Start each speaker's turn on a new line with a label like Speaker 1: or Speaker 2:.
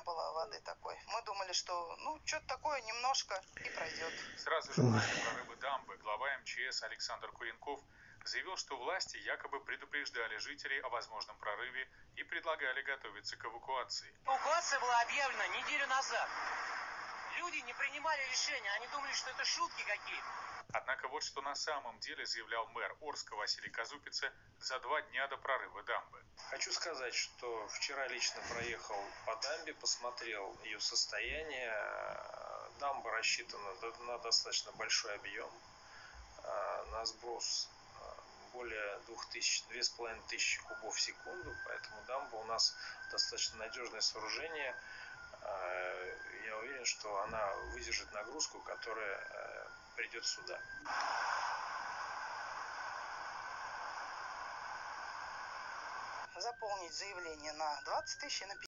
Speaker 1: было воды такой. Мы думали, что, что-то такое немножко и пройдет.
Speaker 2: Сразу же после прорыва дамбы глава МЧС Александр Куренков заявил, что власти якобы предупреждали жителей о возможном прорыве и предлагали готовиться к эвакуации.
Speaker 3: Эвакуация была объявлена неделю назад. Люди не принимали решения, они думали, что это шутки какие-то.
Speaker 2: Однако вот что на самом деле заявлял мэр Орска Василий Казупица за 2 дня до прорыва дамбы.
Speaker 4: Хочу сказать, что вчера лично проехал по дамбе, посмотрел ее состояние. Дамба рассчитана на достаточно большой объем, на сброс более 2500 кубов в секунду, поэтому дамба у нас достаточно надежное сооружение. Я уверен, что она выдержит нагрузку, которая придет сюда.
Speaker 1: Заполнить заявление на 20 000 и на 50